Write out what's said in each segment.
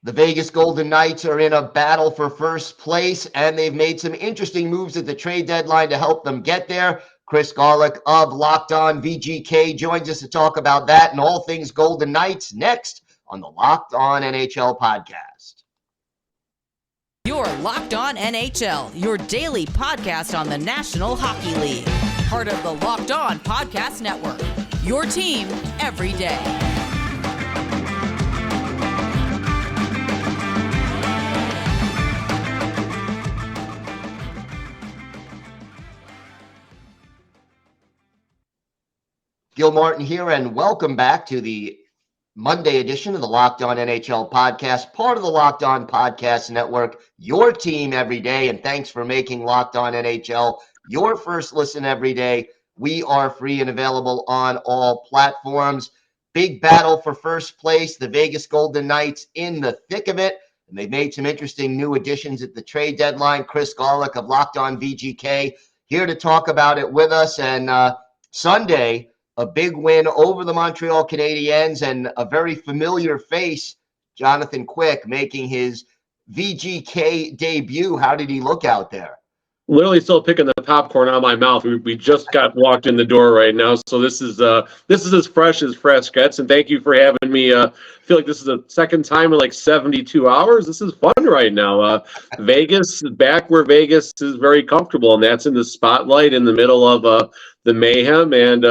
The Vegas Golden Knights are in a battle for first place, and they've made some interesting moves at the trade deadline to help them get there. Chris Gawlik of Locked On VGK joins us to talk about that and all things Golden Knights next on the Locked On NHL podcast. You're Locked On NHL, your daily podcast on the National Hockey League. Part of the Locked On Podcast Network, your team every day. Gil Martin here, and welcome back to the Monday edition of the Locked On NHL podcast, part of the Locked On Podcast Network, your team every day. And thanks for making Locked On NHL your first listen every day. We are free and available on all platforms. Big battle for first place. The Vegas Golden Knights in the thick of it. And they've made some interesting new additions at the trade deadline. Chris Gawlik of Locked On VGK here to talk about it with us. And Sunday, a big win over the Montreal Canadiens and a very familiar face, Jonathan Quick, making his VGK debut. How did he look out there? Literally still picking the popcorn out of my mouth. We just got walked in the door right now, so this is as fresh gets. And thank you for having me. I feel like this is the second time in like 72 hours. This is fun right now. Vegas is back where Vegas is very comfortable, and that's in the spotlight in the middle of the mayhem and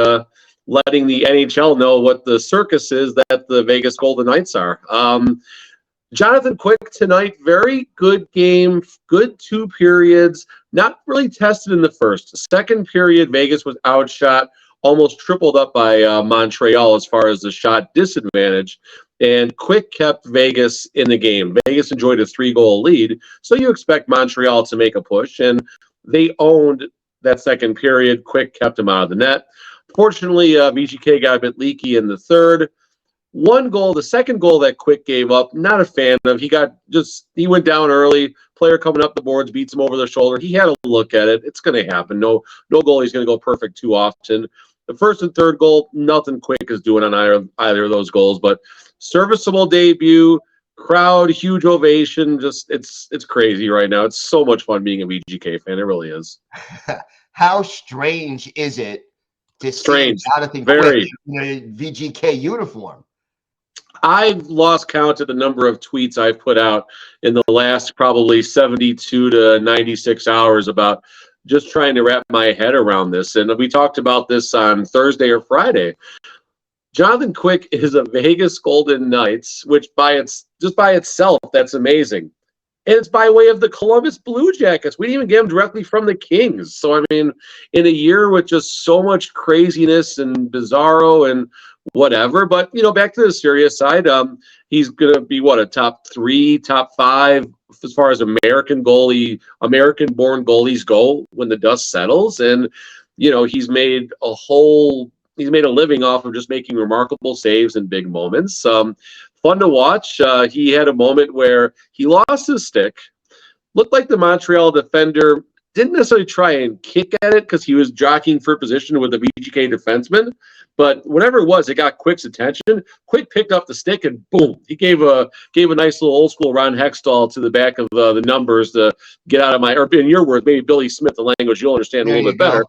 letting the NHL know what the circus is that the Vegas Golden Knights are. Jonathan Quick tonight, very good game, good 2 periods, not really tested in the first. Second period, Vegas was outshot, almost tripled up by Montreal as far as the shot disadvantage, and Quick kept Vegas in the game. Vegas enjoyed a 3-goal lead, so you expect Montreal to make a push, and they owned that second period. Quick kept them out of the net. Fortunately, VGK got a bit leaky in the third. One goal, the second goal that Quick gave up, not a fan of. He went down early. Player coming up the boards, beats him over the shoulder. He had a look at it. It's going to happen. No goalie's going to go perfect too often. The first and third goal, nothing Quick is doing on either of those goals, but serviceable debut. Crowd, huge ovation. Just it's crazy right now. It's so much fun being a VGK fan. It really is. How strange is it to Strange. see Jonathan Very. Quick in a VGK uniform? I've lost count of the number of tweets I've put out in the last probably 72 to 96 hours about just trying to wrap my head around this. And we talked about this on Thursday or Friday. Jonathan Quick is a Vegas Golden Knights, which by itself, that's amazing. And it's by way of the Columbus Blue Jackets. We didn't even get him directly from the Kings. So, I mean, in a year with just so much craziness and bizarro and whatever. But, back to the serious side, he's going to be, a top 3, top 5 as far as American-born goalies go when the dust settles. And, he's made a living off of just making remarkable saves and big moments. Fun to watch. He had a moment where he lost his stick. Looked like the Montreal defender didn't necessarily try and kick at it because he was jockeying for position with the VGK defenseman. But whatever it was, it got Quick's attention. Quick picked up the stick and boom, he gave a nice little old school Ron Hextall to the back of the numbers to get out of or in your words, maybe Billy Smith, the language you'll understand a little bit better.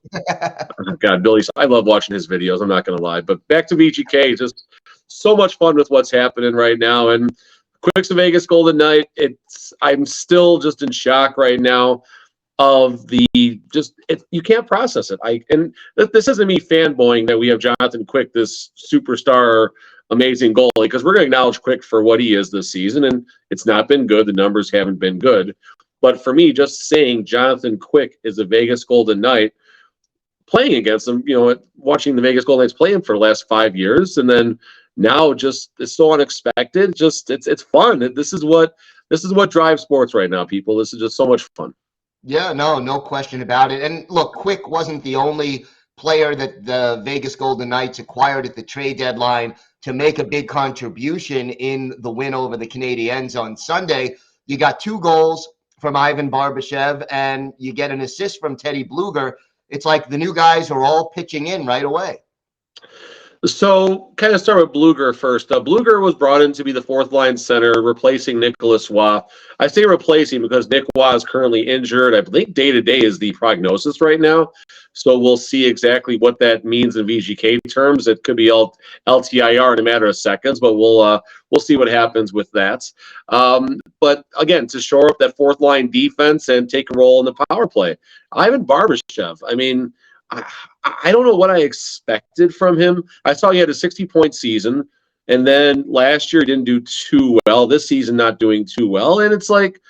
Oh, God, Billy, I love watching his videos. I'm not going to lie. But back to VGK, just so much fun with what's happening right now. And Quick's a Vegas Golden Knight. I'm still just in shock right now of you can't process it. And this isn't me fanboying that we have Jonathan Quick, this superstar, amazing goalie, because we're going to acknowledge Quick for what he is this season, and it's not been good. The numbers haven't been good. But for me, just saying Jonathan Quick is a Vegas Golden Knight, playing against them, watching the Vegas Golden Knights play him for the last 5 years, and then now just it's so unexpected. Just it's fun. This is what drives sports right now, people. This is just so much fun. Yeah, no question about it. And look, Quick wasn't the only player that the Vegas Golden Knights acquired at the trade deadline to make a big contribution in the win over the Canadiens on Sunday. You got 2 goals from Ivan Barbashev, and you get an assist from Teddy Blueger. It's like the new guys are all pitching in right away. So, kind of start with Blueger first. Blueger was brought in to be the fourth line center, replacing Nicholas Waugh. I say replacing because Nick Waugh is currently injured. I think day-to-day is the prognosis right now. So we'll see exactly what that means in VGK terms. It could be LTIR in a matter of seconds, but we'll see what happens with that. But again, to shore up that fourth line defense and take a role in the power play, Ivan Barbashev. I mean, I don't know what I expected from him. I saw he had a 60-point season, and then last year he didn't do too well. This season not doing too well, and it's like,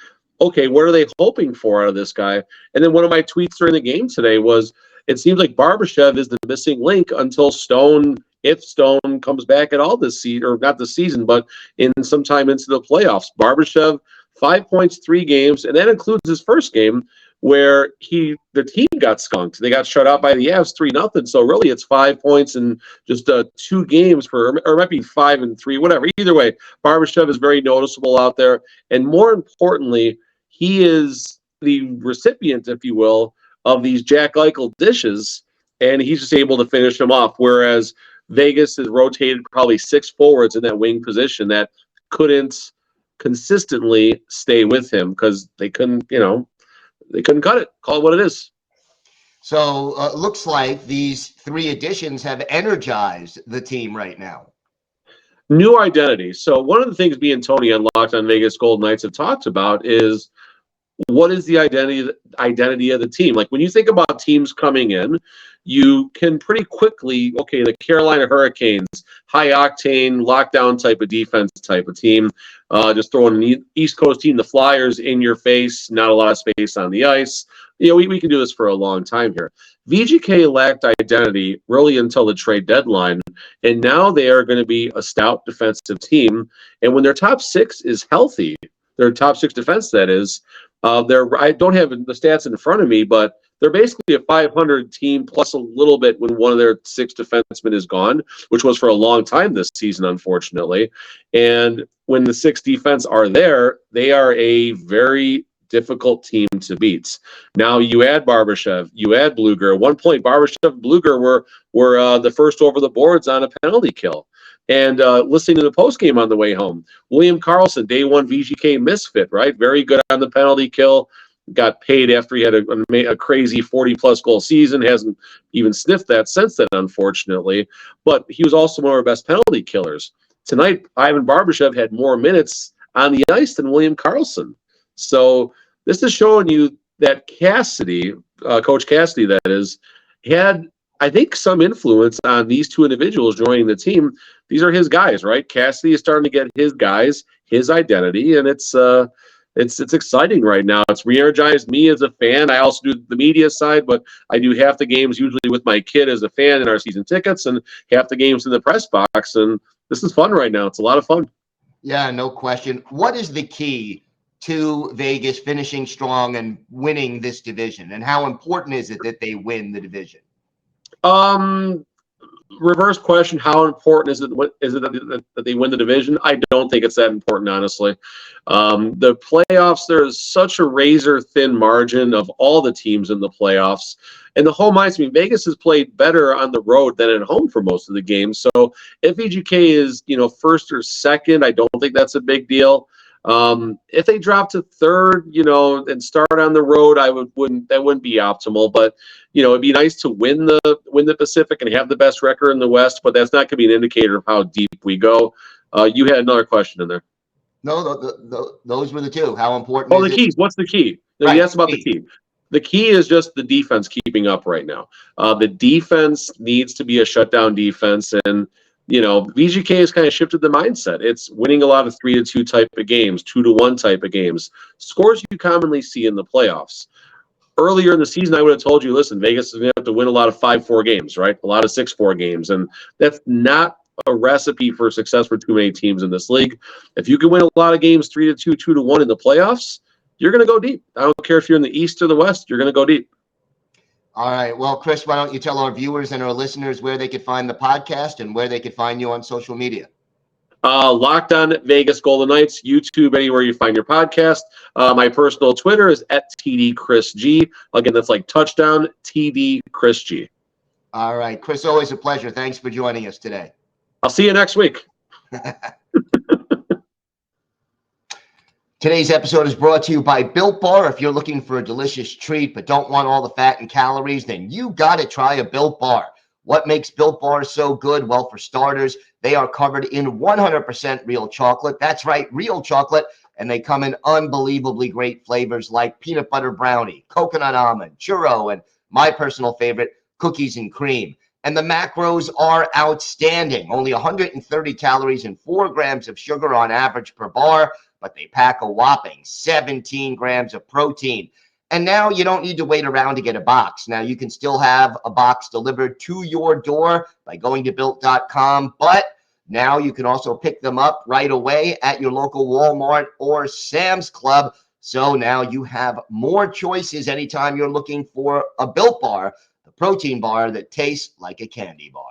okay, what are they hoping for out of this guy? And then one of my tweets during the game today was, it seems like Barbashev is the missing link until Stone, if Stone comes back at all this season, or not this season, but in sometime into the playoffs. Barbashev, 5 points, 3 games, and that includes his first game, where the team got skunked. They got shut out by the Avs 3-0. So really it's 5 points in just 2 games or it might be 5 and 3, whatever. Either way, Barbashev is very noticeable out there. And more importantly, he is the recipient, if you will, of these Jack Eichel dishes, and he's just able to finish them off. Whereas Vegas has rotated probably 6 forwards in that wing position that couldn't consistently stay with him because they couldn't cut it. Call it what it is. So looks like these 3 additions have energized the team right now. New identity. So one of the things me and Tony on Locked On Vegas Golden Knights have talked about is, what is the identity of the team? Like when you think about teams coming in, you can pretty quickly, okay, the Carolina Hurricanes, high octane, lockdown type of defense type of team, just throwing an East Coast team, the Flyers, in your face, not a lot of space on the ice. We can do this for a long time here. VGK lacked identity really until the trade deadline, and now they are going to be a stout defensive team. And when their top 6 is healthy, their top 6 defense, that is, I don't have the stats in front of me, but they're basically a 500 team plus a little bit when one of their 6 defensemen is gone, which was for a long time this season, unfortunately. And when the 6 defense are there, they are a very difficult team to beat. Now you add Barbashev, you add Blueger. At one point, Barbashev and Blueger were the first over the boards on a penalty kill. And listening to the postgame on the way home, William Karlsson, day 1 VGK misfit, right? Very good on the penalty kill. Got paid after he had a crazy 40-plus goal season. Hasn't even sniffed that since then, unfortunately. But he was also one of our best penalty killers. Tonight, Ivan Barbashev had more minutes on the ice than William Karlsson. So this is showing you that Cassidy, Coach Cassidy, that is, had, I think, some influence on these 2 individuals joining the team. These are his guys, right? Cassidy is starting to get his guys, his identity, and it's exciting right now. It's re-energized me as a fan. I also do the media side, but I do half the games usually with my kid as a fan in our season tickets and half the games in the press box, and this is fun right now. It's a lot of fun. Yeah, no question. What is the key to Vegas finishing strong and winning this division, and how important is it that they win the division? Reverse question, how important is it that they win the division? I don't think it's that important, honestly. The playoffs, there's such a razor-thin margin of all the teams in the playoffs. And the home ice, Vegas has played better on the road than at home for most of the games. So if VGK is, first or second, I don't think that's a big deal. If they drop to third, and start on the road, that wouldn't be optimal. But it'd be nice to win the Pacific and have the best record in the West. But that's not going to be an indicator of how deep we go. You had another question in there. No, those were the 2. How important? Oh, the keys. What's the key? Right. You asked about the key. The key is just the defense keeping up right now. The defense needs to be a shutdown defense, and VGK has kind of shifted the mindset. It's winning a lot of 3-2 type of games, 2-1 type of games, scores you commonly see in the playoffs. Earlier in the season, I would have told you, listen, Vegas is going to have to win a lot of 5-4 games, right? A lot of 6-4 games, and that's not a recipe for success for too many teams in this league. If you can win a lot of games 3-2, 2-1 in the playoffs, you're going to go deep. I don't care if you're in the East or the West, you're going to go deep. All right. Well, Chris, why don't you tell our viewers and our listeners where they could find the podcast and where they could find you on social media? Locked On Vegas Golden Knights, YouTube, anywhere you find your podcast. My personal Twitter is @TDChrisG. Again, that's like touchdown, TD Chris G. All right, Chris, always a pleasure. Thanks for joining us today. I'll see you next week. Today's episode is brought to you by Built Bar. If you're looking for a delicious treat but don't want all the fat and calories, then you got to try a Built Bar. What makes Built Bar so good? Well, for starters, they are covered in 100% real chocolate. That's right, real chocolate. And they come in unbelievably great flavors like peanut butter brownie, coconut almond, churro, and my personal favorite, cookies and cream. And the macros are outstanding. Only 130 calories and 4 grams of sugar on average per bar, but they pack a whopping 17 grams of protein. And now you don't need to wait around to get a box. Now you can still have a box delivered to your door by going to built.com, but now you can also pick them up right away at your local Walmart or Sam's Club. So now you have more choices anytime you're looking for a Built Bar, the protein bar that tastes like a candy bar.